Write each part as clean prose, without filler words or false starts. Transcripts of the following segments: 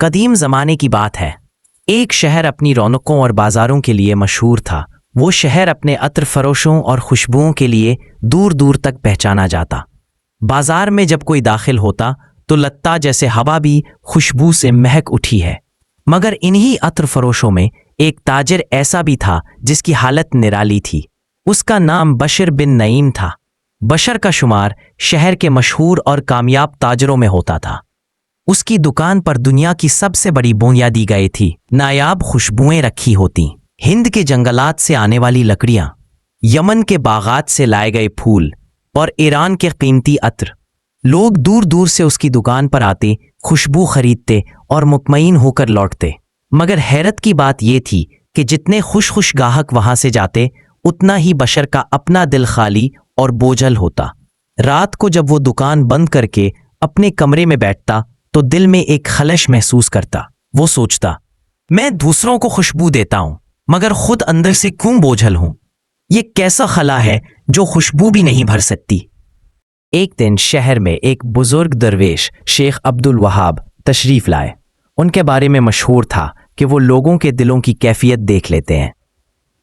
قدیم زمانے کی بات ہے، ایک شہر اپنی رونقوں اور بازاروں کے لیے مشہور تھا۔ وہ شہر اپنے عطر فروشوں اور خوشبوؤں کے لیے دور دور تک پہچانا جاتا۔ بازار میں جب کوئی داخل ہوتا تو لگتا جیسے ہوا بھی خوشبو سے مہک اٹھی ہے۔ مگر انہی عطر فروشوں میں ایک تاجر ایسا بھی تھا جس کی حالت نرالی تھی۔ اس کا نام بشر بن نعیم تھا۔ بشر کا شمار شہر کے مشہور اور کامیاب تاجروں میں ہوتا تھا۔ اس کی دکان پر دنیا کی سب سے بڑی بویاں دی گئی تھی، نایاب خوشبوئیں رکھی ہوتی، ہند کے جنگلات سے آنے والی لکڑیاں، یمن کے باغات سے لائے گئے پھول اور ایران کے قیمتی عطر۔ لوگ دور دور سے اس کی دکان پر آتے، خوشبو خریدتے اور مطمئن ہو کر لوٹتے۔ مگر حیرت کی بات یہ تھی کہ جتنے خوش گاہک وہاں سے جاتے، اتنا ہی بشر کا اپنا دل خالی اور بوجھل ہوتا۔ رات کو جب وہ دکان بند کر کے اپنے کمرے میں بیٹھتا تو دل میں ایک خلش محسوس کرتا۔ وہ سوچتا، میں دوسروں کو خوشبو دیتا ہوں مگر خود اندر سے کیوں بوجھل ہوں؟ یہ کیسا خلا ہے جو خوشبو بھی نہیں بھر سکتی؟ ایک دن شہر میں ایک بزرگ درویش شیخ عبد الوہاب تشریف لائے۔ ان کے بارے میں مشہور تھا کہ وہ لوگوں کے دلوں کی کیفیت دیکھ لیتے ہیں۔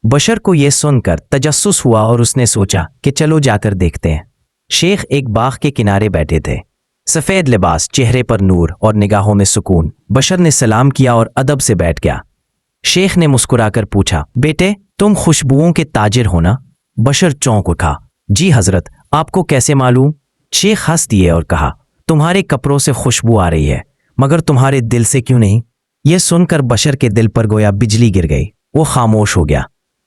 بشر کو یہ سن کر تجسس ہوا اور اس نے سوچا کہ چلو جا کر دیکھتے ہیں۔ شیخ ایک باغ کے کنارے بیٹھے تھے، سفید لباس، چہرے پر نور اور نگاہوں میں سکون۔ بشر نے سلام کیا اور ادب سے بیٹھ گیا۔ شیخ نے مسکرا کر پوچھا، بیٹے تم خوشبوؤں کے تاجر ہو نا؟ بشر چونک اٹھا، جی حضرت، آپ کو کیسے معلوم؟ شیخ ہنس دیے اور کہا، تمہارے کپڑوں سے خوشبو آ رہی ہے مگر تمہارے دل سے کیوں نہیں؟ یہ سن کر بشر کے دل پر گویا بجلی گر گئی۔ وہ خاموش ہو گیا۔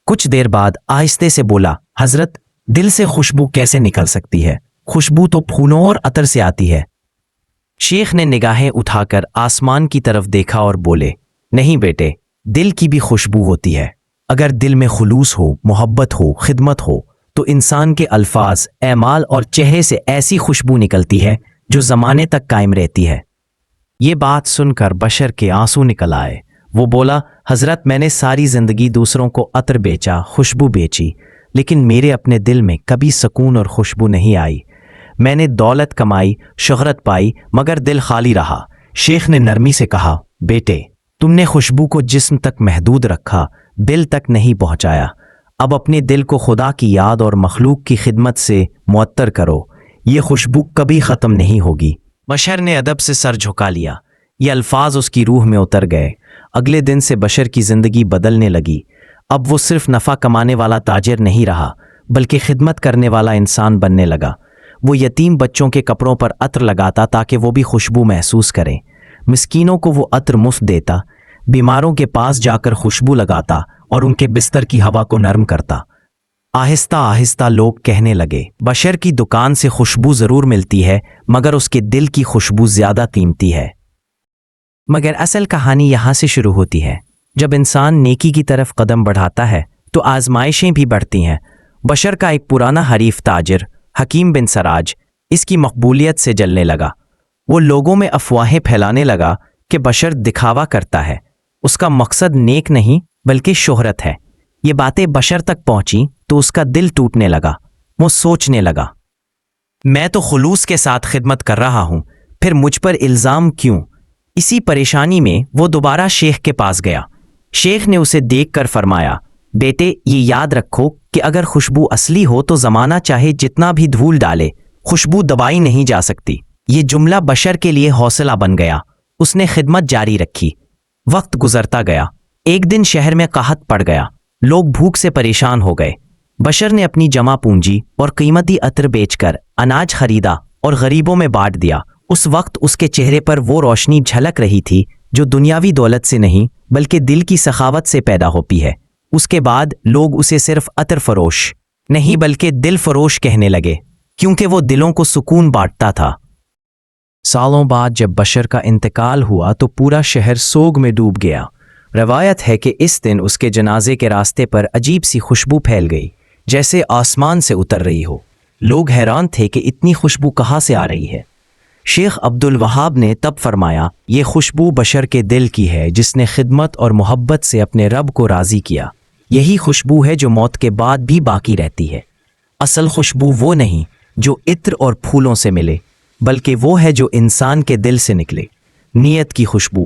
کچھ دیر بعد آہستہ سے بولا، حضرت دل سے خوشبو کیسے نکل سکتی ہے؟ خوشبو تو پھولوں اور عطر سے آتی ہے۔ شیخ نے نگاہیں اٹھا کر آسمان کی طرف دیکھا اور بولے، نہیں بیٹے، دل کی بھی خوشبو ہوتی ہے۔ اگر دل میں خلوص ہو، محبت ہو، خدمت ہو تو انسان کے الفاظ، اعمال اور چہرے سے ایسی خوشبو نکلتی ہے جو زمانے تک قائم رہتی ہے۔ یہ بات سن کر بشر کے آنسو نکل آئے۔ وہ بولا، حضرت میں نے ساری زندگی دوسروں کو عطر بیچا، خوشبو بیچی، لیکن میرے اپنے دل میں کبھی سکون اور خوشبو نہیں آئی۔ میں نے دولت کمائی، شہرت پائی، مگر دل خالی رہا۔ شیخ نے نرمی سے کہا، بیٹے تم نے خوشبو کو جسم تک محدود رکھا، دل تک نہیں پہنچایا۔ اب اپنے دل کو خدا کی یاد اور مخلوق کی خدمت سے معطر کرو، یہ خوشبو کبھی ختم نہیں ہوگی۔ بشر نے ادب سے سر جھکا لیا۔ یہ الفاظ اس کی روح میں اتر گئے۔ اگلے دن سے بشر کی زندگی بدلنے لگی۔ اب وہ صرف نفع کمانے والا تاجر نہیں رہا بلکہ خدمت کرنے والا انسان بننے لگا۔ وہ یتیم بچوں کے کپڑوں پر عطر لگاتا تاکہ وہ بھی خوشبو محسوس کریں۔ مسکینوں کو وہ عطر مفت دیتا، بیماروں کے پاس جا کر خوشبو لگاتا اور ان کے بستر کی ہوا کو نرم کرتا۔ آہستہ آہستہ لوگ کہنے لگے، بشر کی دکان سے خوشبو ضرور ملتی ہے مگر اس کے دل کی خوشبو زیادہ قیمتی ہے۔ مگر اصل کہانی یہاں سے شروع ہوتی ہے۔ جب انسان نیکی کی طرف قدم بڑھاتا ہے تو آزمائشیں بھی بڑھتی ہیں۔ بشر کا ایک پرانا حریف تاجر حکیم بن سراج اس کی مقبولیت سے جلنے لگا۔ وہ لوگوں میں افواہیں پھیلانے لگا کہ بشر دکھاوا کرتا ہے، اس کا مقصد نیک نہیں بلکہ شہرت ہے۔ یہ باتیں بشر تک پہنچی تو اس کا دل ٹوٹنے لگا۔ وہ سوچنے لگا، میں تو خلوص کے ساتھ خدمت کر رہا ہوں، پھر مجھ پر الزام کیوں؟ اسی پریشانی میں وہ دوبارہ شیخ کے پاس گیا۔ شیخ نے اسے دیکھ کر فرمایا، بیٹے یہ یاد رکھو کہ اگر خوشبو اصلی ہو تو زمانہ چاہے جتنا بھی دھول ڈالے، خوشبو دبائی نہیں جا سکتی۔ یہ جملہ بشر کے لیے حوصلہ بن گیا۔ اس نے خدمت جاری رکھی۔ وقت گزرتا گیا۔ ایک دن شہر میں قحط پڑ گیا۔ لوگ بھوک سے پریشان ہو گئے۔ بشر نے اپنی جمع پونجی اور قیمتی عطر بیچ کر اناج خریدا اور غریبوں میں بانٹ دیا۔ اس وقت اس کے چہرے پر وہ روشنی جھلک رہی تھی جو دنیاوی دولت سے نہیں بلکہ دل کی سخاوت سے پیدا ہوتی ہے۔ اس کے بعد لوگ اسے صرف عطر فروش نہیں بلکہ دل فروش کہنے لگے، کیونکہ وہ دلوں کو سکون بانٹتا تھا۔ سالوں بعد جب بشر کا انتقال ہوا تو پورا شہر سوگ میں ڈوب گیا۔ روایت ہے کہ اس دن اس کے جنازے کے راستے پر عجیب سی خوشبو پھیل گئی، جیسے آسمان سے اتر رہی ہو۔ لوگ حیران تھے کہ اتنی خوشبو کہاں سے آ رہی ہے۔ شیخ عبد الوہاب نے تب فرمایا، یہ خوشبو بشر کے دل کی ہے جس نے خدمت اور محبت سے اپنے رب کو راضی کیا۔ یہی خوشبو ہے جو موت کے بعد بھی باقی رہتی ہے۔ اصل خوشبو وہ نہیں جو عطر اور پھولوں سے ملے، بلکہ وہ ہے جو انسان کے دل سے نکلے۔ نیت کی خوشبو،